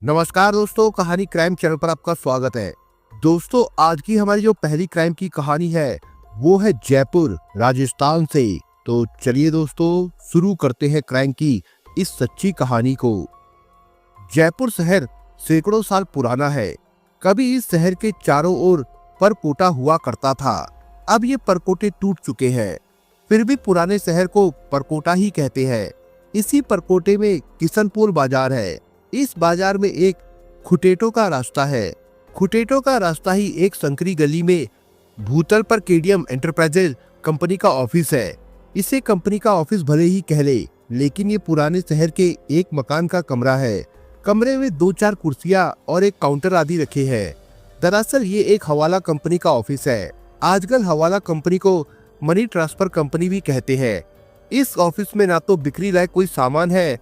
नमस्कार दोस्तों, कहानी क्राइम चैनल पर आपका स्वागत है। दोस्तों, आज की हमारी जो पहली क्राइम की कहानी है वो है जयपुर राजस्थान से। तो चलिए दोस्तों, शुरू करते हैं क्राइम की इस सच्ची कहानी को। जयपुर शहर सैकड़ों साल पुराना है। कभी इस शहर के चारों ओर परकोटा हुआ करता था। अब ये परकोटे टूट चुके हैं, फिर भी पुराने शहर को परकोटा ही कहते हैं। इसी परकोटे में किशनपुर बाजार है। इस बाजार में एक खुटेटो का रास्ता है। खुटेटो का रास्ता ही एक संकरी गली में भूतल पर केडीएम एंटरप्राइजेज कंपनी का ऑफिस है। इसे कंपनी का ऑफिस भले ही कह ले, लेकिन ये पुराने शहर के एक मकान का कमरा है। कमरे में 2-4 कुर्सियां और एक काउंटर आदि रखे हैं। दरअसल ये एक हवाला कंपनी का ऑफिस है। आजकल हवाला कंपनी को मनी ट्रांसफर कंपनी भी कहते हैं। इस ऑफिस में ना तो बिक्री लायक कोई सामान है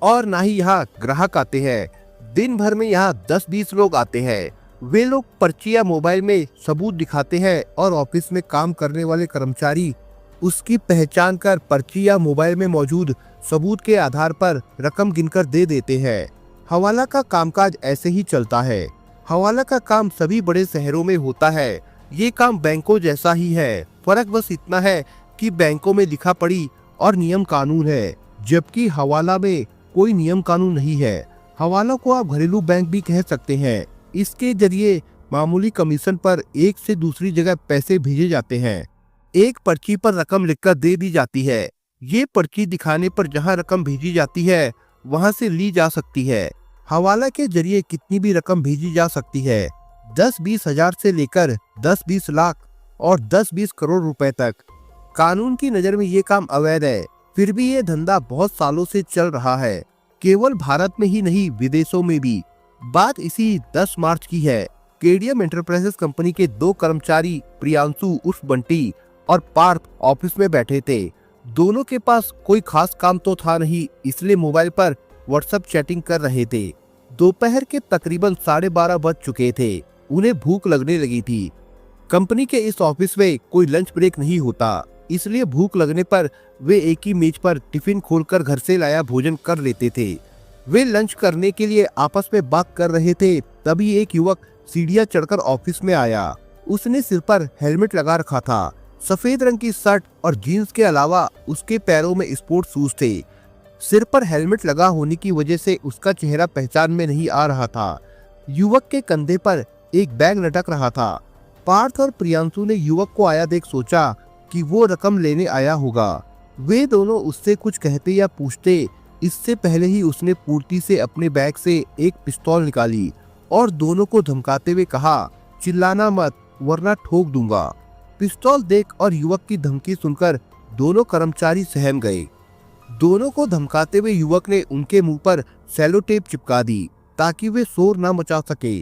और ना ही यहाँ ग्राहक आते हैं। दिन भर में यहाँ 10-20 लोग आते हैं। वे लोग पर्ची या मोबाइल में सबूत दिखाते हैं और ऑफिस में काम करने वाले कर्मचारी उसकी पहचान कर पर्ची या मोबाइल में मौजूद सबूत के आधार पर रकम गिनकर दे देते हैं। हवाला का कामकाज ऐसे ही चलता है। हवाला का काम सभी बड़े शहरों में होता है। ये काम बैंकों जैसा ही है। फर्क बस इतना है कि बैंकों में लिखा पढ़ी और नियम कानून है, जबकि हवाला में कोई नियम कानून नहीं है। हवाला को आप घरेलू बैंक भी कह सकते हैं। इसके जरिए मामूली कमीशन पर एक से दूसरी जगह पैसे भेजे जाते हैं। एक पर्ची पर रकम लिखकर दे दी जाती है। ये पर्ची दिखाने पर जहां रकम भेजी जाती है वहां से ली जा सकती है। हवाला के जरिए कितनी भी रकम भेजी जा सकती है, 10-20 हजार से लेकर 10-20 लाख और 10-20 करोड़ रुपए तक। कानून की नजर में ये काम अवैध है, फिर भी ये धंधा बहुत सालों से चल रहा है। केवल भारत में ही नहीं, विदेशों में भी। बात इसी 10 मार्च की है। केडीएम एंटरप्राइजेज कंपनी के 2 कर्मचारी प्रियांशु उर्फ बंटी और पार्थ ऑफिस में बैठे थे। दोनों के पास कोई खास काम तो था नहीं, इसलिए मोबाइल पर व्हाट्सएप चैटिंग कर रहे थे। दोपहर के तकरीबन 12:30 बज चुके थे। उन्हें भूख लगने लगी थी। कंपनी के इस ऑफिस में कोई लंच ब्रेक नहीं होता, इसलिए भूख लगने पर वे एक ही मेज पर टिफिन खोलकर घर से लाया भोजन कर लेते थे। वे लंच करने के लिए आपस में बात कर रहे थे, तभी एक युवक सीढ़ियां चढ़कर ऑफिस में आया। उसने सिर पर हेलमेट लगा रखा था। सफेद रंग की शर्ट और जीन्स के अलावा उसके पैरों में स्पोर्ट शूज थे। सिर पर हेलमेट लगा होने की वजह से उसका चेहरा पहचान में नहीं आ रहा था। युवक के कंधे पर एक बैग लटक रहा था। पार्थ और प्रियांशु ने युवक को आया देख सोचा कि वो रकम लेने आया होगा। वे दोनों उससे कुछ कहते या पूछते, इससे पहले ही उसने पूर्ति से अपने बैग से एक पिस्तौल निकाली और दोनों को धमकाते हुए कहा, चिल्लाना मत वरना ठोक दूंगा। पिस्तौल देख और युवक की धमकी सुनकर दोनों कर्मचारी सहम गए। दोनों को धमकाते हुए युवक ने उनके मुंह पर सेलो टेप चिपका दी ताकि वे शोर न मचा सके।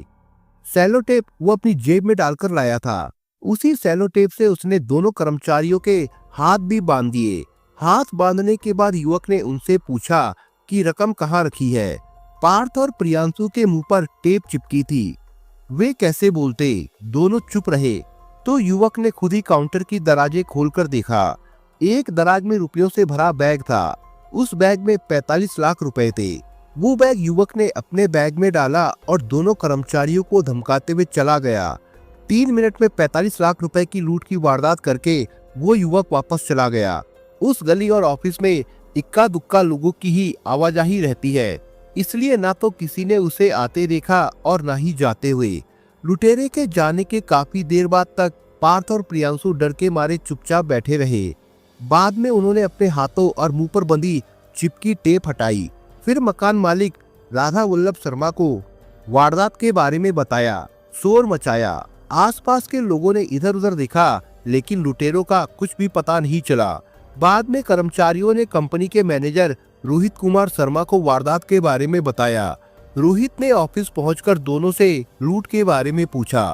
सेलो टेप वो अपनी जेब में डालकर लाया था। उसी सेलो टेप से उसने दोनों कर्मचारियों के हाथ भी बांध दिए। हाथ बांधने के बाद युवक ने उनसे पूछा कि रकम कहाँ रखी है। पार्थ और प्रियांशु के मुंह पर टेप चिपकी थी। वे कैसे बोलते, दोनों चुप रहे। तो युवक ने खुद ही काउंटर की दराजे खोलकर देखा। एक दराज में रुपयों से भरा बैग था। उस बैग में 45 लाख रुपए थे। वो बैग युवक ने अपने बैग में डाला और दोनों कर्मचारियों को धमकाते हुए चला गया। 3 मिनट में 45 लाख रुपए की लूट की वारदात करके वो युवक वापस चला गया। उस गली और ऑफिस में इक्का दुक्का लोगों की ही आवाजाही रहती है, इसलिए ना तो किसी ने उसे आते देखा और ना ही जाते हुए। लुटेरे के जाने के काफी देर बाद तक पार्थ और प्रियांशु डर के मारे चुपचाप बैठे रहे। बाद में उन्होंने अपने हाथों और मुंह पर बंधी चिपकी टेप हटाई। फिर मकान मालिक राधा वल्लभ शर्मा को वारदात के बारे में बताया। शोर मचाया। आसपास के लोगों ने इधर उधर देखा, लेकिन लुटेरों का कुछ भी पता नहीं चला। बाद में कर्मचारियों ने कंपनी के मैनेजर रोहित कुमार शर्मा को वारदात के बारे में बताया। रोहित ने ऑफिस पहुंचकर दोनों से लूट के बारे में पूछा।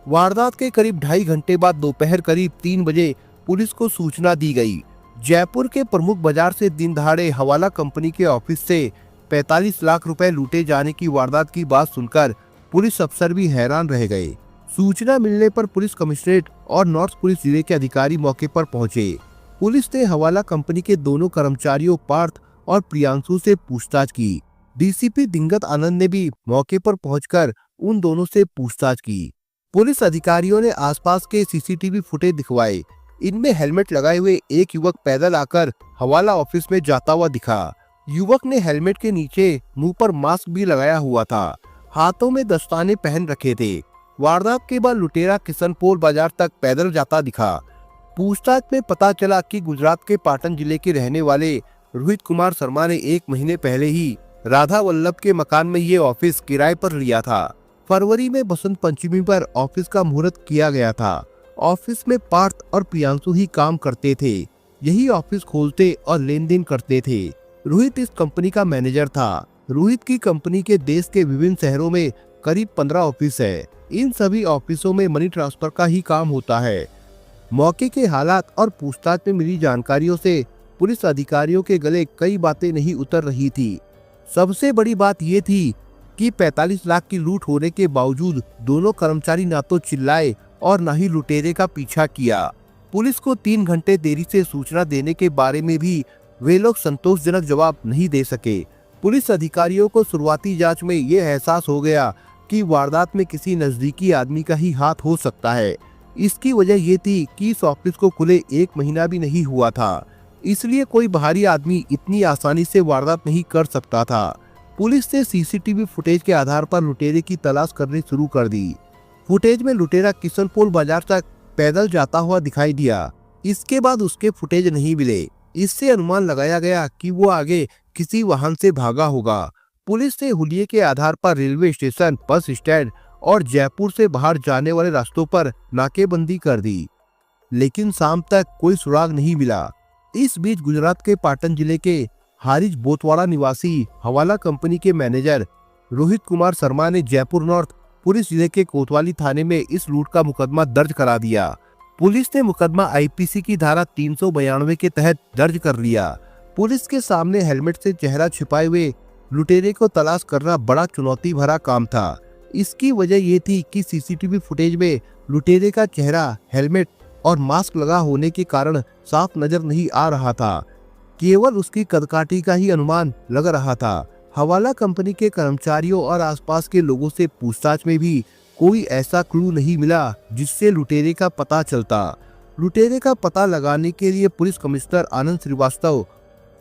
वारदात के करीब 2.5 घंटे बाद दोपहर करीब 3 बजे पुलिस को सूचना दी गई। जयपुर के प्रमुख बाजार से दिन दहाड़े हवाला कंपनी के ऑफिस से 45 लाख रुपए लूटे जाने की वारदात की बात सुनकर पुलिस अफसर भी हैरान रह गए। सूचना मिलने पर पुलिस कमिश्नरेट और नॉर्थ पुलिस जिले के अधिकारी मौके पर पहुंचे। पुलिस ने हवाला कंपनी के दोनों कर्मचारियों पार्थ और प्रियांशु से पूछताछ की। डीसीपी दिंगत आनंद ने भी मौके पर पहुंचकर उन दोनों से पूछताछ की। पुलिस अधिकारियों ने आसपास के सीसीटीवी फुटेज दिखवाए। इनमें हेलमेट लगाए हुए एक युवक पैदल आकर हवाला ऑफिस में जाता हुआ दिखा। युवक ने हेलमेट के नीचे मुंह पर मास्क भी लगाया हुआ था। हाथों में दस्ताने पहन रखे थे। वारदात के बाद लुटेरा किशनपोल बाजार तक पैदल जाता दिखा। पूछताछ में पता चला कि गुजरात के पाटन जिले के रहने वाले रोहित कुमार शर्मा ने 1 महीने पहले ही राधा वल्लभ के मकान में ये ऑफिस किराए पर लिया था। फरवरी में बसंत पंचमी पर ऑफिस का मुहूर्त किया गया था। ऑफिस में पार्थ और प्रियांशु ही काम करते थे। यही ऑफिस खोलते और लेन देन करते थे। रोहित इस कंपनी का मैनेजर था। रोहित की कंपनी के देश के विभिन्न शहरों में करीब 15 ऑफिस है। इन सभी ऑफिसों में मनी ट्रांसफर का ही काम होता है। मौके के हालात और पूछताछ में मिली जानकारियों से पुलिस अधिकारियों के गले कई बातें नहीं उतर रही थी। सबसे बड़ी बात ये थी कि 45 लाख की लूट होने के बावजूद दोनों कर्मचारी ना तो चिल्लाए और ना ही लुटेरे का पीछा किया। पुलिस को 3 घंटे देरी से सूचना देने के बारे में भी वे लोग संतोषजनक जवाब नहीं दे सके। पुलिस अधिकारियों को शुरुआती जांच में ये एहसास हो गया कि वारदात में किसी नजदीकी आदमी का ही हाथ हो सकता है। इसकी वजह ये थी कि इस ऑफिस को खुले 1 महीना भी नहीं हुआ था, इसलिए कोई बाहरी आदमी इतनी आसानी से वारदात नहीं कर सकता था। पुलिस ने सीसीटीवी फुटेज के आधार पर लुटेरे की तलाश करनी शुरू कर दी। फुटेज में लुटेरा किशनपोल बाजार तक पैदल जाता हुआ दिखाई दिया। इसके बाद उसके फुटेज नहीं मिले। इससे अनुमान लगाया गया कि वो आगे किसी वाहन से भागा होगा। पुलिस ने हुलिये के आधार पर रेलवे स्टेशन, बस स्टैंड और जयपुर से बाहर जाने वाले रास्तों पर नाकेबंदी कर दी, लेकिन शाम तक कोई सुराग नहीं मिला। इस बीच गुजरात के पाटन जिले के हारिज बोतवाड़ा निवासी हवाला कंपनी के मैनेजर रोहित कुमार शर्मा ने जयपुर नॉर्थ पुलिस जिले के कोतवाली थाने में इस लूट का मुकदमा दर्ज करा दिया। पुलिस ने मुकदमा आईपीसी की धारा 392 के तहत दर्ज कर लिया। पुलिस के सामने हेलमेट से चेहरा छिपाए हुए लुटेरे को तलाश करना बड़ा चुनौती भरा काम था। इसकी वजह ये थी कि सीसीटीवी फुटेज में लुटेरे का चेहरा हेलमेट और मास्क लगा होने के कारण साफ नजर नहीं आ रहा था। केवल उसकी कदकाठी का ही अनुमान लग रहा था। हवाला कंपनी के कर्मचारियों और आसपास के लोगों से पूछताछ में भी कोई ऐसा क्लू नहीं मिला जिससे लुटेरे का पता चलता। लुटेरे का पता लगाने के लिए पुलिस कमिश्नर आनंद श्रीवास्तव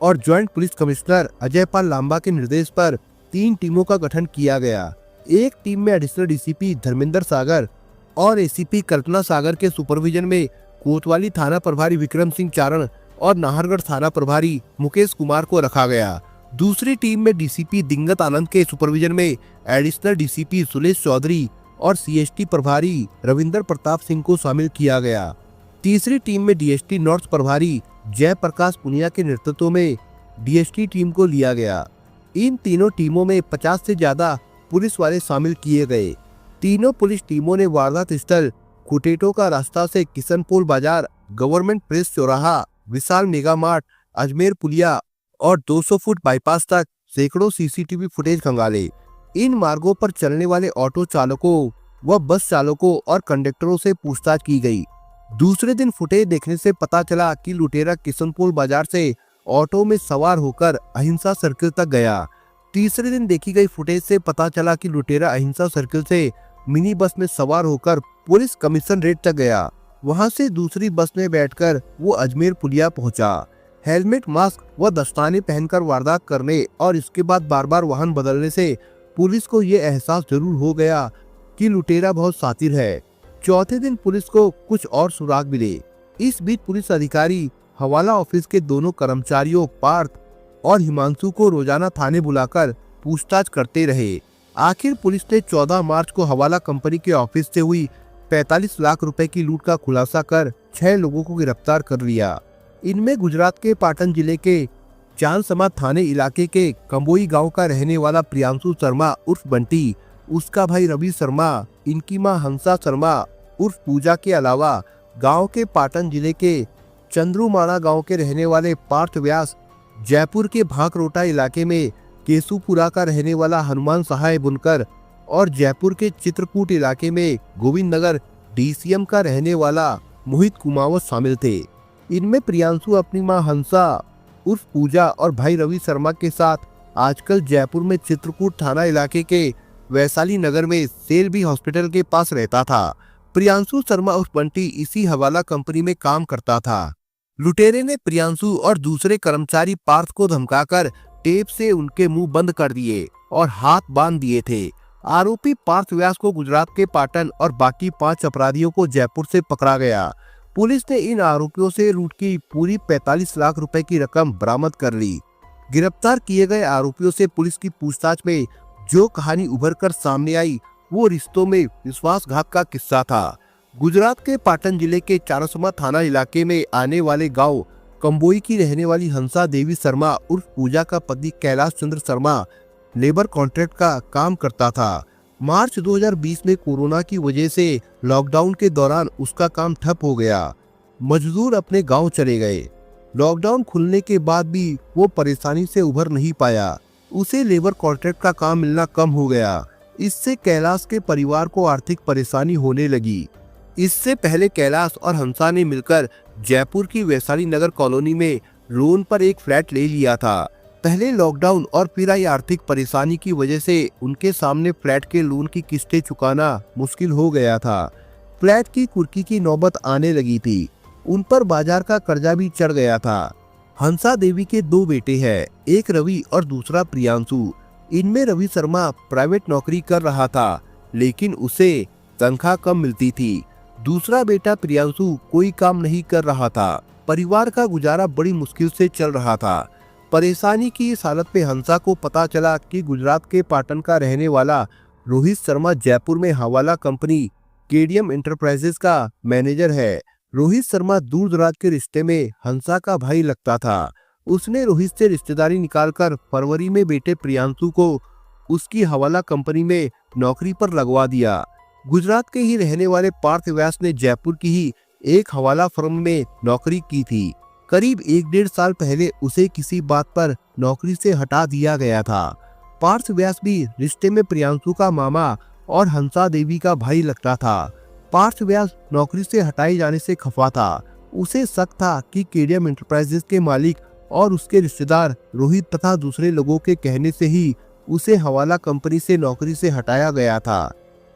और joint police commissioner Ajay Pal Lamba के निर्देश पर 3 टीमों का गठन किया गया। एक टीम में एडिशनल डीसीपी धर्मेंद्र सागर और एसीपी कल्पना सागर के सुपरविजन में कोतवाली थाना प्रभारी विक्रम सिंह चारण और नाहरगढ़ थाना प्रभारी मुकेश कुमार को रखा गया। दूसरी टीम में डीसीपी दिंगत आनंद के सुपरविजन में एडिशनल डीसीपी सुलेश चौधरी और सीएसटी प्रभारी रविंद्र प्रताप सिंह को शामिल किया गया। तीसरी टीम में डीएसटी नॉर्थ प्रभारी जय प्रकाश पुनिया के नेतृत्व में डीएसटी टीम को लिया गया। इन तीनों टीमों में 50 से ज्यादा पुलिस वाले शामिल किए गए। तीनों पुलिस टीमों ने वारदात स्थल कुटेटो का रास्ता से किशनपोल बाजार, गवर्नमेंट प्रेस चौराहा, विशाल मेगा मार्ट, अजमेर पुलिया और 200 फुट बाईपास तक सैकड़ों सीसीटीवी फुटेज खंगाले। इन मार्गों पर चलने वाले ऑटो चालकों व बस चालकों और कंडक्टरों से पूछताछ की गई। दूसरे दिन फुटेज देखने से पता चला कि लुटेरा किशनपोल बाजार से ऑटो में सवार होकर अहिंसा सर्किल तक गया। तीसरे दिन देखी गई फुटेज से पता चला कि लुटेरा अहिंसा सर्किल से मिनी बस में सवार होकर पुलिस कमिश्नरेट तक गया। वहां से दूसरी बस में बैठकर वो अजमेर पुलिया पहुंचा। हेलमेट, मास्क व दस्ताने पहनकर वारदात करने और इसके बाद बार बार वाहन बदलने से पुलिस को ये एहसास जरूर हो गया कि लुटेरा बहुत शातिर है। चौथे दिन पुलिस को कुछ और सुराग मिले। इस बीच पुलिस अधिकारी हवाला ऑफिस के दोनों कर्मचारियों पार्थ और हिमांशु को रोजाना थाने बुलाकर पूछताछ करते रहे। आखिर पुलिस ने 14 मार्च को हवाला कंपनी के ऑफिस से हुई 45 लाख रुपए की लूट का खुलासा कर 6 लोगों को गिरफ्तार कर लिया। इनमें गुजरात के पाटन जिले के चांदसमा थाने इलाके के कंबोई गांव का रहने वाला प्रियांशु शर्मा उर्फ बंटी, उसका भाई रवि शर्मा, इनकी मां हंसा शर्मा उर्फ पूजा के अलावा गांव के पाटन जिले के चंद्रुमाणा गांव के रहने वाले पार्थ व्यास, जयपुर के भाकरोटा इलाके में केसुपुरा का रहने वाला हनुमान सहाय बुनकर और जयपुर के चित्रकूट इलाके में गोविंद नगर डीसीएम का रहने वाला मोहित कुमावत शामिल थे। इनमें प्रियांशु अपनी मां हंसा उर्फ पूजा और भाई रवि शर्मा के साथ आजकल जयपुर में चित्रकूट थाना इलाके के वैशाली नगर में सेल्वी हॉस्पिटल के पास रहता था। प्रियांशु शर्मा उर्फ बंटी इसी हवाला कंपनी में काम करता था। लुटेरे ने प्रियांशु और दूसरे कर्मचारी पार्थ को धमकाकर टेप से उनके मुंह बंद कर दिए और हाथ बांध दिए थे। आरोपी पार्थ व्यास को गुजरात के पाटन और बाकी 5 अपराधियों को जयपुर से पकड़ा गया। पुलिस ने इन आरोपियों से लूट की पूरी 45 लाख रुपए की रकम बरामद कर ली। गिरफ्तार किए गए आरोपियों से पुलिस की पूछताछ में जो कहानी उभर कर सामने आई वो रिश्तों में विश्वासघात का किस्सा था। गुजरात के पाटन जिले के चारसमा थाना इलाके में आने वाले गांव कंबोई की रहने वाली हंसा देवी शर्मा उर्फ पूजा का पति कैलाश चंद्र शर्मा लेबर कॉन्ट्रैक्ट का काम करता था। मार्च 2020 में कोरोना की वजह से लॉकडाउन के दौरान उसका काम ठप हो गया। मजदूर अपने गांव चले गए। लॉकडाउन खुलने के बाद भी वो परेशानी से उभर नहीं पाया। उसे लेबर कॉन्ट्रैक्ट का काम मिलना कम हो गया। इससे कैलाश के परिवार को आर्थिक परेशानी होने लगी। इससे पहले कैलाश और हंसा ने मिलकर जयपुर की वैशाली नगर कॉलोनी में लोन पर एक फ्लैट ले लिया था। पहले लॉकडाउन और फिर आई आर्थिक परेशानी की वजह से उनके सामने फ्लैट के लोन की किस्तें चुकाना मुश्किल हो गया था। फ्लैट की कुर्की की नौबत आने लगी थी। उन पर बाजार का कर्जा भी चढ़ गया था। हंसा देवी के 2 बेटे हैं, एक रवि और दूसरा प्रियांशु। इनमें रवि शर्मा प्राइवेट नौकरी कर रहा था, लेकिन उसे तनख्वाह कम मिलती थी। दूसरा बेटा प्रियांशु कोई काम नहीं कर रहा था। परिवार का गुजारा बड़ी मुश्किल से चल रहा था। परेशानी की इस हालत में हंसा को पता चला कि गुजरात के पाटन का रहने वाला रोहित शर्मा जयपुर में हवाला कंपनी केडीएम एंटरप्राइजेस का मैनेजर है। रोहित शर्मा दूर दराज के रिश्ते में हंसा का भाई लगता था। उसने रोहित से रिश्तेदारी निकालकर फरवरी में बेटे प्रियांशु को उसकी हवाला कंपनी में नौकरी पर लगवा दिया। गुजरात के ही रहने वाले पार्थ व्यास ने जयपुर की ही एक हवाला फर्म में नौकरी की थी। करीब 1-1.5 साल पहले उसे किसी बात पर नौकरी से हटा दिया गया था। पार्थ व्यास भी रिश्ते में प्रियांशु का मामा और हंसा देवी का भाई लगता था। पार्थ व्यास नौकरी से हटाए जाने से खफा था। उसे शक था कि केडीएम एंटरप्राइजेस के मालिक और उसके रिश्तेदार रोहित तथा दूसरे लोगों के कहने से ही उसे हवाला कंपनी से नौकरी से हटाया गया था।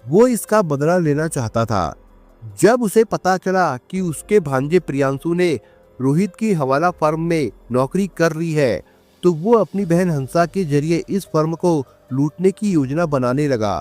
वो इसका बदला लेना चाहता था। जब उसे पता चला कि उसके भांजे प्रियांशु ने रोहित की हवाला फर्म में नौकरी कर रही है, तो वो अपनी बहन हंसा के जरिए इस फर्म को लूटने की योजना बनाने लगा।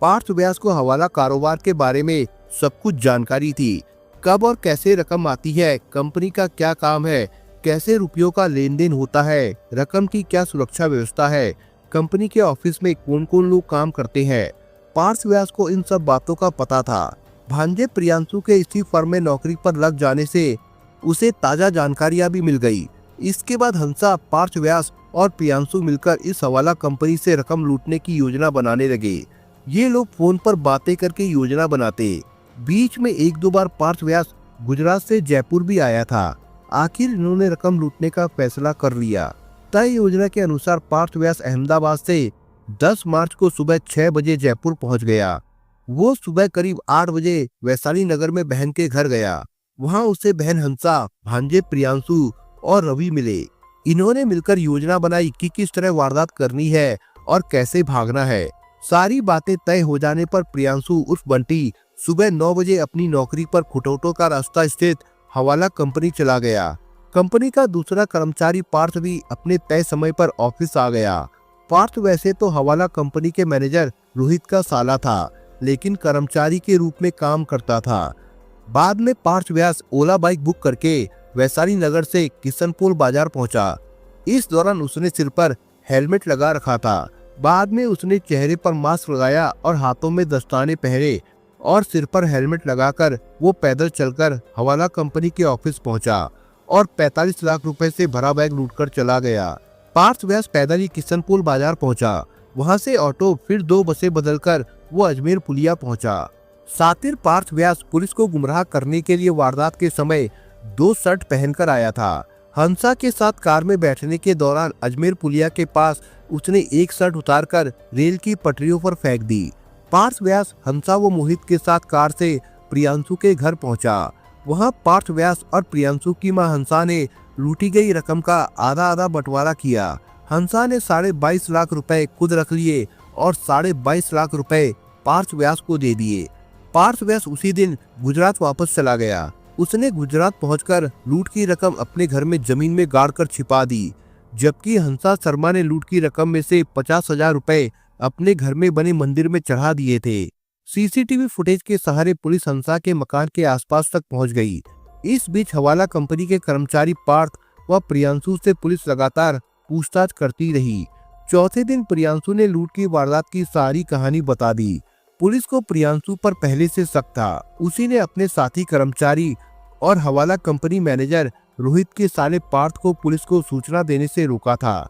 पार्थ व्यास को हवाला कारोबार के बारे में सब कुछ जानकारी थी। कब और कैसे रकम आती है, कंपनी का क्या काम है, कैसे रुपयों का लेन देन होता है, रकम की क्या सुरक्षा व्यवस्था है, कंपनी के ऑफिस में कौन कौन लोग काम करते हैं। पार्थ व्यास को इन सब बातों का पता था। भांजे प्रियांशु के इसी फर्म में नौकरी पर लग जाने से उसे ताजा जानकारियां भी मिल गई। इसके बाद हंसा, पार्थ व्यास और प्रियांशु मिलकर इस हवाला कंपनी से रकम लूटने की योजना बनाने लगे। ये लोग फोन पर बातें करके योजना बनाते। बीच में 1-2 बार पार्थ व्यास गुजरात से जयपुर भी आया था। आखिर इन्होंने रकम लूटने का फैसला कर लिया। तय योजना के अनुसार पार्थ व्यास अहमदाबाद से 10 मार्च को सुबह 6 बजे जयपुर पहुंच गया। वो सुबह करीब 8 बजे वैशाली नगर में बहन के घर गया। वहां उसे बहन हंसा, भांजे प्रियांशु और रवि मिले। इन्होंने मिलकर योजना बनाई कि किस तरह वारदात करनी है और कैसे भागना है। सारी बातें तय हो जाने पर प्रियांशु उर्फ बंटी सुबह 9 बजे अपनी नौकरी पर खुटौटों का रास्ता स्थित हवाला कंपनी चला गया। कंपनी का दूसरा कर्मचारी पार्थ भी अपने तय समय पर ऑफिस आ गया। पार्थ वैसे तो हवाला कंपनी के मैनेजर रोहित का साला था, लेकिन कर्मचारी के रूप में काम करता था। बाद में पार्थ व्यास ओला बाइक बुक करके वैशाली नगर से किशनपुर बाजार पहुंचा। इस दौरान उसने सिर पर हेलमेट लगा रखा था। बाद में उसने चेहरे पर मास्क लगाया और हाथों में दस्ताने पहने और सिर पर हेलमेट लगाकर वो पैदल चलकर हवाला कंपनी के ऑफिस पहुंचा और 45 लाख रुपए से भरा बैग लूटकर चला गया। पार्थ व्यास पैदल ही किशनपुर बाजार पहुंचा। वहां से ऑटो फिर 2 बसें बदलकर वो अजमेर पुलिया पहुंचा। सातिर पार्थ व्यास पुलिस को गुमराह करने के लिए वारदात के समय 2 शर्ट पहनकर आया था। हंसा के साथ कार में बैठने के दौरान अजमेर पुलिया के पास उसने एक शर्ट उतारकर रेल की पटरियों पर फेंक दी। पार्थ व्यास, हंसा व मोहित के साथ कार से प्रियांशु के घर पहुंचा। वहां पार्थ व्यास और प्रियांशु की मां हंसा ने लूटी गई रकम का आधा आधा बंटवारा किया। हंसा ने 22.5 लाख रुपए खुद रख लिए और 22.5 लाख रुपए पार्थ व्यास को दे दिए। पार्थ व्यास उसी दिन गुजरात वापस चला गया। उसने गुजरात पहुंचकर लूट की रकम अपने घर में जमीन में गाड़कर छिपा दी, जबकि हंसा शर्मा ने लूट की रकम में से 50,000 रुपए अपने घर में बने मंदिर में चढ़ा दिए थे। सीसीटीवी फुटेज के सहारे पुलिस हंसा के मकान के आसपास तक पहुंच गई। इस बीच हवाला कंपनी के कर्मचारी पार्थ व प्रियांशु से पुलिस लगातार पूछताछ करती रही। चौथे दिन प्रियांशु ने लूट की वारदात की सारी कहानी बता दी। पुलिस को प्रियांशु पर पहले से शक था। उसी ने अपने साथी कर्मचारी और हवाला कंपनी मैनेजर रोहित के साले पार्थ को पुलिस को सूचना देने से रोका था।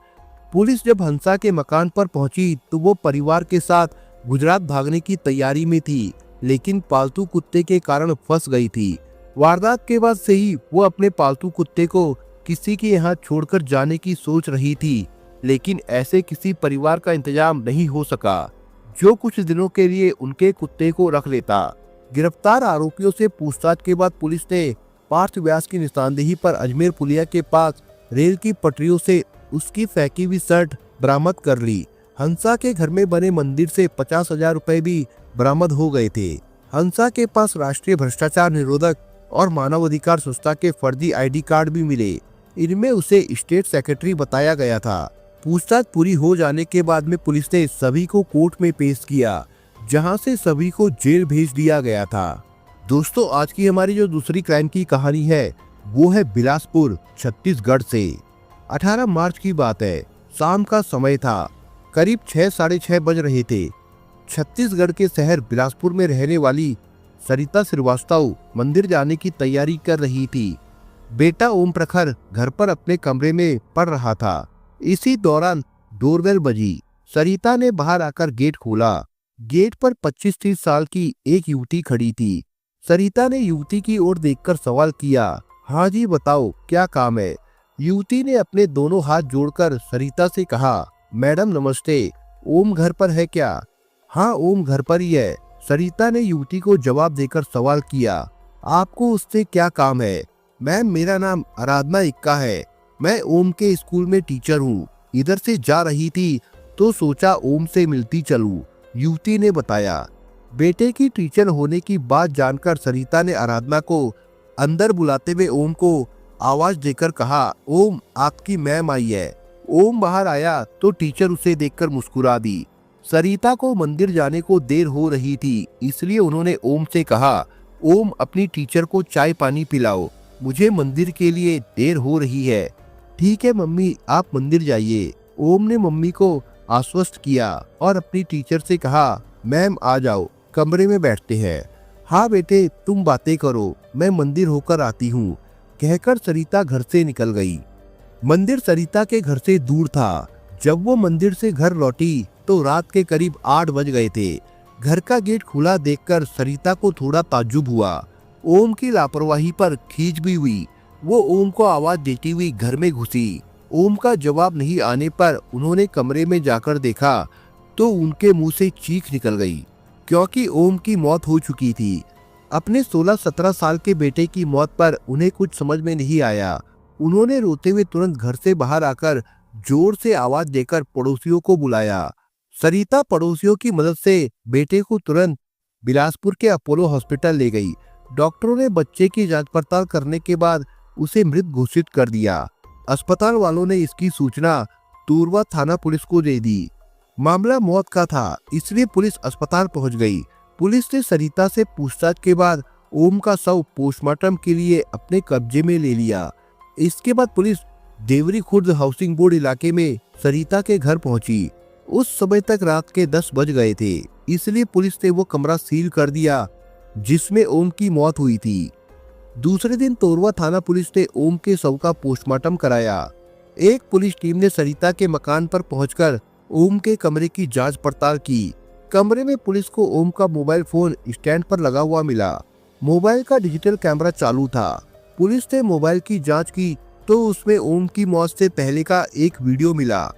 पुलिस जब हंसा के मकान पर पहुंची तो वो परिवार के साथ गुजरात भागने की तैयारी में थी, लेकिन पालतू कुत्ते के कारण फंस गई थी। वारदात के बाद से ही वो अपने पालतू कुत्ते को किसी के यहाँ छोड़कर जाने की सोच रही थी, लेकिन ऐसे किसी परिवार का इंतजाम नहीं हो सका जो कुछ दिनों के लिए उनके कुत्ते को रख लेता। गिरफ्तार आरोपियों से पूछताछ के बाद पुलिस ने पार्थ व्यास की निशानदेही पर अजमेर पुलिया के पास रेल की पटरियों से उसकी फेंकी हुई शर्ट बरामद कर ली। हंसा के घर में बने मंदिर से 50,000 रुपए भी बरामद हो गए थे। हंसा के पास राष्ट्रीय भ्रष्टाचार निरोधक और मानवाधिकार संस्था के फर्जी आईडी कार्ड भी मिले। इनमें उसे स्टेट सेक्रेटरी बताया गया था। पूछताछ पूरी हो जाने के बाद में पुलिस ने सभी को कोर्ट में पेश किया, जहां से सभी को जेल भेज दिया गया था। दोस्तों, आज की हमारी जो दूसरी क्राइम की कहानी है वो है बिलासपुर छत्तीसगढ़ से। 18 मार्च की बात है। शाम का समय था, करीब 6 साढ़े 6 बज रहे थे। छत्तीसगढ़ के शहर बिलासपुर में रहने वाली सरिता श्रीवास्तव मंदिर जाने की तैयारी कर रही थी। बेटा ओम प्रखर घर पर अपने कमरे में पढ़ रहा था। इसी दौरान डोरबेल बजी। सरिता ने बाहर आकर गेट खोला। गेट पर 25-30 साल की एक युवती खड़ी थी। सरिता ने युवती की ओर देखकर सवाल किया, हाँ जी बताओ क्या काम है। युवती ने अपने दोनों हाथ जोड़कर सरिता से कहा, मैडम नमस्ते, ओम घर पर है क्या? हाँ ओम घर पर ही है। सरिता ने युवती को जवाब देकर सवाल किया, आपको उससे क्या काम है? मैम मेरा नाम आराधना इक्का है, मैं ओम के स्कूल में टीचर हूँ। इधर से जा रही थी तो सोचा ओम से मिलती चलूं, युवती ने बताया। बेटे की टीचर होने की बात जानकर सरिता ने आराधना को अंदर बुलाते हुए ओम को आवाज देकर कहा, ओम आपकी मैम आई है। ओम बाहर आया तो टीचर उसे देखकर मुस्कुरा दी। सरिता को मंदिर जाने को देर हो रही थी, इसलिए उन्होंने ओम से कहा, ओम अपनी टीचर को चाय पानी पिलाओ, मुझे मंदिर के लिए देर हो रही है। ठीक है मम्मी, आप मंदिर जाइए। ओम ने मम्मी को आश्वस्त किया और अपनी टीचर से कहा, मैम आ जाओ, कमरे में बैठते हैं। हाँ बेटे तुम बातें करो, मैं मंदिर होकर आती हूँ, कहकर सरिता घर से निकल गई। मंदिर सरिता के घर से दूर था। जब वो मंदिर से घर लौटी तो रात के करीब 8 बज गए थे। घर का गेट खुला देखकर सरिता को थोड़ा ताज्जुब हुआ। ओम की लापरवाही पर खींच भी हुई। वो ओम को आवाज देती हुई घर में घुसी। ओम का जवाब नहीं आने पर उन्होंने कमरे में जाकर देखा तो उनके मुंह से चीख निकल गई, क्योंकि ओम की मौत हो चुकी थी। अपने 16-17 साल के बेटे की मौत पर उन्हें कुछ समझ में नहीं आया। उन्होंने रोते हुए तुरंत घर से बाहर आकर जोर से आवाज देकर पड़ोसियों को बुलाया। सरिता पड़ोसियों की मदद से बेटे को तुरंत बिलासपुर के अपोलो हॉस्पिटल ले गई। डॉक्टरों ने बच्चे की जांच पड़ताल करने के बाद उसे मृत घोषित कर दिया। अस्पताल वालों ने इसकी सूचना तोरवा थाना पुलिस को दे दी। मामला मौत का था, इसलिए पुलिस अस्पताल पहुंच गई। पुलिस ने सरिता से पूछताछ के बाद ओम का शव पोस्टमार्टम के लिए अपने कब्जे में ले लिया। इसके बाद police Deori Khurd housing board इलाके में सरिता के घर पहुंची। उस समय तक रात के 10 बज गए थे, इसलिए पुलिस ने वो कमरा सील कर दिया जिसमें ओम की मौत हुई थी। दूसरे दिन तोरवा थाना पुलिस ने ओम के शव का पोस्टमार्टम कराया। एक पुलिस टीम ने सरिता के मकान पर पहुंचकर ओम के कमरे की जांच पड़ताल की। कमरे में पुलिस को ओम का मोबाइल फोन स्टैंड पर लगा हुआ मिला। मोबाइल का डिजिटल कैमरा चालू था। पुलिस ने मोबाइल की जांच की तो उसमें ओम की मौत से पहले का एक वीडियो मिला।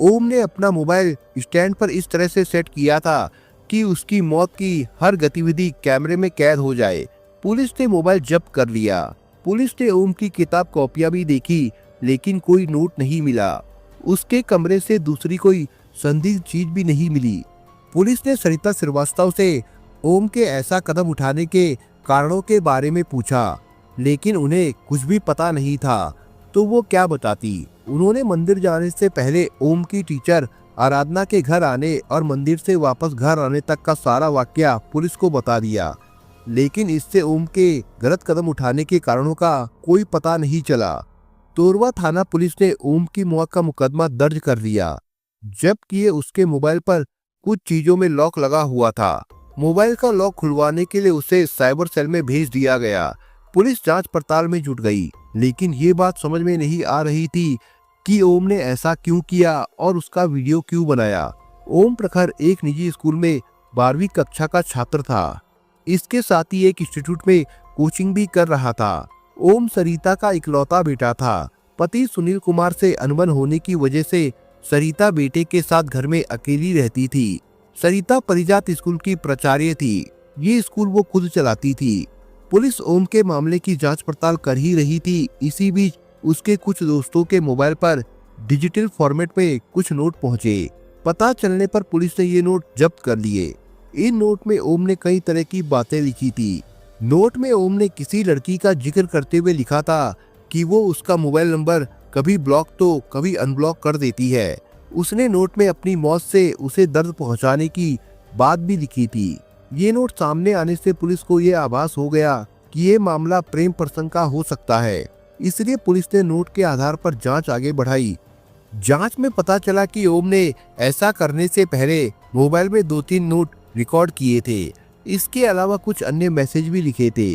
ओम ने अपना मोबाइल स्टैंड पर इस तरह से सेट किया था कि उसकी मौत की हर गतिविधि कैमरे में कैद हो जाए। पुलिस ने मोबाइल जब्त कर लिया। पुलिस ने ओम की किताब कॉपियां भी देखी, लेकिन कोई नोट नहीं मिला। उसके कमरे से दूसरी कोई संदिग्ध चीज भी नहीं मिली। पुलिस ने सरिता श्रीवास्तव से ओम के ऐसा कदम उठाने के कारणों के बारे में पूछा, लेकिन उन्हें कुछ भी पता नहीं था तो वो क्या बताती। उन्होंने मंदिर जाने से पहले ओम की टीचर आराधना के घर आने और मंदिर से वापस घर आने तक का सारा वाकया पुलिस को बता दिया, लेकिन इससे ओम के गलत कदम उठाने के कारणों का कोई पता नहीं चला। तोरवा थाना पुलिस ने ओम की मौत का मुकदमा दर्ज कर लिया, जबकि उसके मोबाइल पर कुछ चीजों में लॉक लगा हुआ था। मोबाइल का लॉक खुलवाने के लिए उसे साइबर सेल में भेज दिया गया। पुलिस जांच पड़ताल में जुट गई, लेकिन ये बात समझ में नहीं आ रही थी कि ओम ने ऐसा क्यों किया और उसका वीडियो क्यों बनाया। ओम प्रखर एक निजी स्कूल में 12वीं कक्षा का छात्र था। इसके साथ ही एक इंस्टीट्यूट में कोचिंग भी कर रहा था। ओम सरिता का इकलौता बेटा था। पति सुनील कुमार से अनबन होने की वजह से सरिता बेटे के साथ घर में अकेली रहती थी। सरिता परिजात स्कूल की प्राचार्य थी। ये स्कूल वो खुद चलाती थी। पुलिस ओम के मामले की जांच पड़ताल कर ही रही थी। इसी बीच उसके कुछ दोस्तों के मोबाइल पर डिजिटल फॉर्मेट में कुछ नोट पहुंचे। पता चलने पर पुलिस ने ये नोट जब्त कर लिए। इन नोट में ओम ने कई तरह की बातें लिखी थी। नोट में ओम ने किसी लड़की का जिक्र करते हुए लिखा था कि वो उसका मोबाइल नंबर कभी ब्लॉक तो कभी अनब्लॉक कर देती है। उसने नोट में अपनी मौत से उसे दर्द पहुंचाने की बात भी लिखी थी। ये नोट सामने आने से पुलिस को ये आभास हो गया कि ये मामला प्रेम प्रसंग का हो सकता है, इसलिए पुलिस ने नोट के आधार पर जांच आगे बढ़ाई। जांच में पता चला कि ओम ने ऐसा करने से पहले मोबाइल में 2-3 नोट रिकॉर्ड किए थे। इसके अलावा कुछ अन्य मैसेज भी लिखे थे।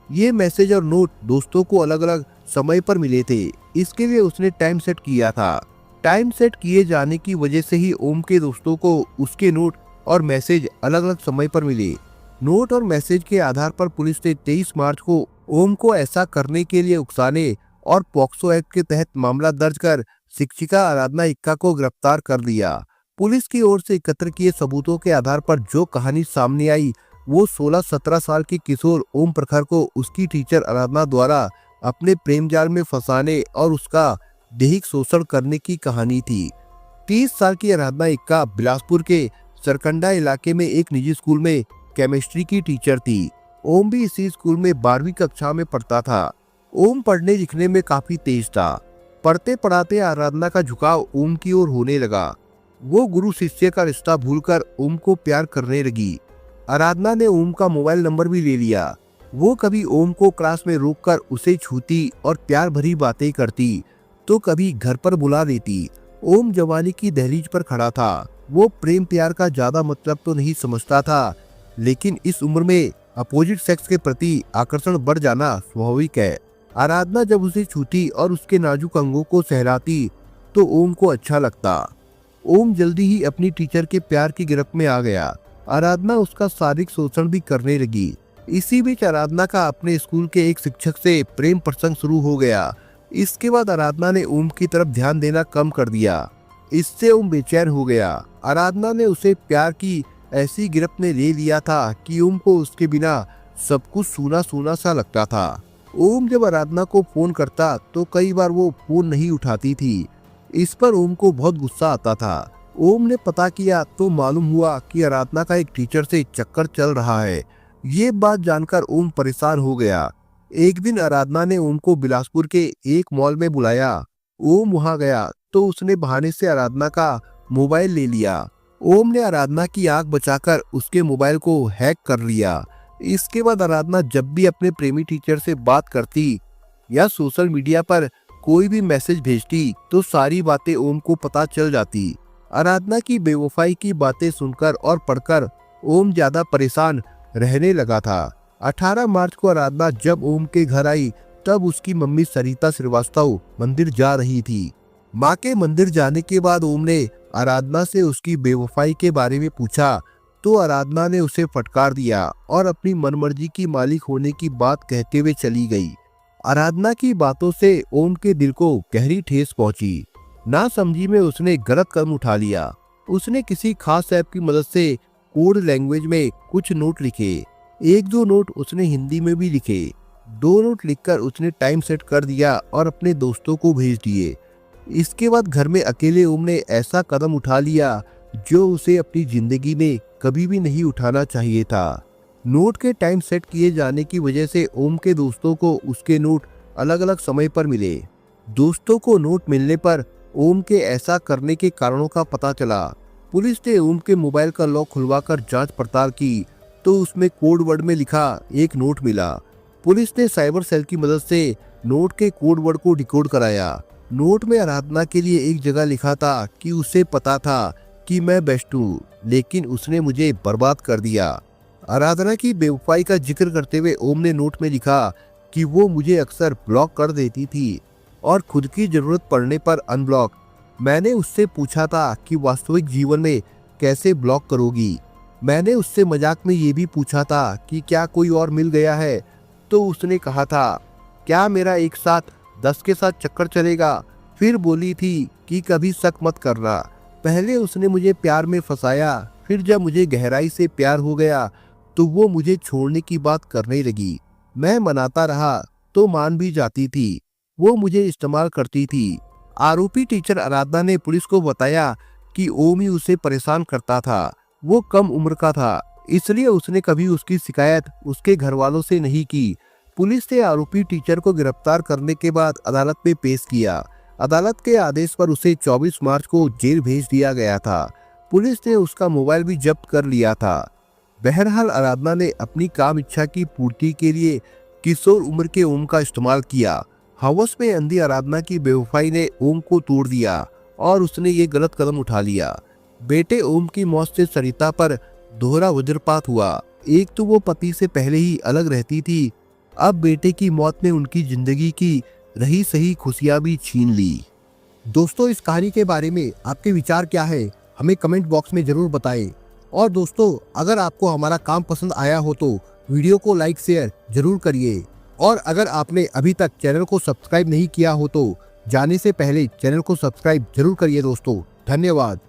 ये मैसेज और नोट दोस्तों को अलग अलग समय पर मिले थे। इसके लिए उसने टाइम सेट किया था। टाइम सेट किए जाने की वजह से ही ओम के दोस्तों को उसके नोट और मैसेज अलग अलग समय पर मिले। नोट और मैसेज के आधार पर पुलिस ने 23 मार्च को ओम को ऐसा करने के लिए उकसाने और पॉक्सो एक्ट के तहत मामला दर्ज कर शिक्षिका आराधना इक्का को गिरफ्तार कर लिया। पुलिस की ओर से एकत्र किए सबूतों के आधार पर जो कहानी सामने आई वो 16-17 साल के किशोर ओम प्रखर को उसकी टीचर आराधना द्वारा अपने प्रेम जाल में फंसाने और उसका दैहिक शोषण करने की कहानी थी। 30 साल की आराधना इक्का बिलासपुर के सरकंडा इलाके में एक निजी स्कूल में केमिस्ट्री की टीचर थी। ओम भी इसी स्कूल में 12वीं कक्षा में पढ़ता था। ओम पढ़ने लिखने में काफी तेज था। पढ़ते पढ़ाते आराधना का झुकाव ओम की ओर होने लगा। वो गुरु शिष्य का रिश्ता भूलकर ओम को प्यार करने लगी। आराधना ने ओम का मोबाइल नंबर भी ले लिया। वो कभी ओम को क्लास में रोककर उसे छूती और प्यार भरी बातें करती, तो कभी घर पर बुला देती। ओम जवानी की दहलीज पर खड़ा था। वो प्रेम प्यार का ज्यादा मतलब तो नहीं समझता था, लेकिन इस उम्र में अपोजिट सेक्स के प्रति आकर्षण बढ़ जाना स्वाभाविक है। आराधना जब उसे छूती और उसके नाजुक अंगों को सहलाती तो ओम को अच्छा लगता। ओम जल्दी ही अपनी टीचर के प्यार की गिरफ्त में आ गया। आराधना उसका शारीरिक शोषण भी करने लगी। इसी बीच आराधना का अपने स्कूल के एक शिक्षक से प्रेम प्रसंग शुरू हो गया। इसके बाद आराधना ने ओम की तरफ ध्यान देना कम कर दिया। इससे ओम बेचैन हो गया। आराधना ने उसे प्यार की ऐसी गिरफ्त में ले लिया था कि ओम को उसके बिना सब कुछ सूना सूना सा लगता था। ओम जब आराधना को फोन करता तो कई बार वो फोन नहीं उठाती थी। इस पर ओम को बहुत गुस्सा आता था। ओम ने पता किया तो मालूम हुआ कि आराधना का एक टीचर से चक्कर चल रहा है। ये बात जानकर ओम परेशान हो गया। एक दिन आराधना ने ओम को बिलासपुर के एक मॉल में बुलाया। ओम वहां गया तो उसने बहाने से आराधना का मोबाइल ले लिया। ओम ने आराधना की आंख बचाकर उसके मोबाइल को हैक कर लिया। इसके बाद आराधना जब भी अपने प्रेमी टीचर से बात करती या सोशल मीडिया पर कोई भी मैसेज भेजती तो सारी बातें ओम को पता चल जाती। आराधना की बेवफाई की बातें सुनकर और पढ़कर ओम ज्यादा परेशान रहने लगा था। 18 मार्च को आराधना जब ओम के घर आई तब उसकी मम्मी सरिता श्रीवास्तव मंदिर जा रही थी। माँ के मंदिर जाने के बाद ओम ने आराधना से उसकी बेवफाई के बारे में पूछा तो आराधना ने उसे फटकार दिया और अपनी मनमर्जी की मालिक होने की बात कहते हुए चली गई। आराधना की बातों से ओम के दिल को गहरी ठेस पहुंची। नासमझी में उसने गलत कदम उठा लिया। उसने किसी खास ऐप की मदद से कोड लैंग्वेज में कुछ नोट लिखे। 1-2 नोट उसने हिंदी में भी लिखे। 2 नोट लिखकर उसने टाइम सेट कर दिया और अपने दोस्तों को भेज दिए। इसके बाद घर में अकेले ओम ने ऐसा कदम उठा लिया जो उसे अपनी जिंदगी में कभी भी नहीं उठाना चाहिए था। नोट के टाइम सेट किए जाने की वजह से ओम के दोस्तों को उसके नोट अलग अलग समय पर मिले। दोस्तों को नोट मिलने पर ओम के ऐसा करने के कारणों का पता चला। पुलिस ने ओम के मोबाइल का लॉक खुलवाकर जांच पड़ताल की तो उसमें कोड वर्ड में लिखा एक नोट मिला। पुलिस ने साइबर सेल की मदद से नोट के कोड वर्ड को डिकोड कराया। नोट में आराधना के लिए एक जगह लिखा था कि उसे पता था कि मैं बेस्ट हूँ, लेकिन उसने मुझे बर्बाद कर दिया। आराधना की बेवफाई का जिक्र करते हुए ओम ने नोट में लिखा कि वो मुझे अक्सर ब्लॉक कर देती थी और खुद की जरूरत पड़ने पर अनब्लॉक। मैंने उससे पूछा था कि वास्तविक जीवन में कैसे ब्लॉक करोगी। मैंने उससे मजाक में ये भी पूछा था कि क्या कोई और मिल गया है, तो उसने कहा था क्या मेरा एक साथ 10 के साथ चक्कर चलेगा। फिर बोली थी कि कभी शक मत करना। पहले उसने मुझे प्यार में फंसाया, फिर जब मुझे गहराई से प्यार हो गया तो वो मुझे छोड़ने की बात करने लगी। मैं मनाता रहा तो मान भी जाती थी। वो मुझे इस्तेमाल करती थी। आरोपी टीचर आराधना ने पुलिस को बताया कि ओम ही उसे परेशान करता था। वो कम उम्र का था, इसलिए उसने कभी उसकी शिकायत उसके घर वालों से नहीं की। पुलिस ने आरोपी टीचर को गिरफ्तार करने के बाद अदालत में पेश किया। अदालत के आदेश पर उसे 24 मार्च को जेल भेज दिया गया था। पुलिस ने उसका मोबाइल भी जब्त कर लिया था। बहरहाल आराधना ने अपनी काम इच्छा की पूर्ति के लिए किशोर उम्र के ओम का इस्तेमाल किया। हवस में अंधी आराधना की बेवफाई ने ओम को तोड़ दिया और उसने ये गलत कदम उठा लिया। बेटे ओम की मौत से सरिता पर दोहरा वज्रपात हुआ। एक तो वो पति से पहले ही अलग रहती थी, अब बेटे की मौत ने उनकी जिंदगी की रही सही खुशियां भी छीन ली। दोस्तों, इस कहानी के बारे में आपके विचार क्या है, हमें कमेंट बॉक्स में जरूर बताएं। और दोस्तों, अगर आपको हमारा काम पसंद आया हो तो वीडियो को लाइक शेयर जरूर करिए। और अगर आपने अभी तक चैनल को सब्सक्राइब नहीं किया हो तो जाने से पहले चैनल को सब्सक्राइब जरूर करिए। दोस्तों, धन्यवाद।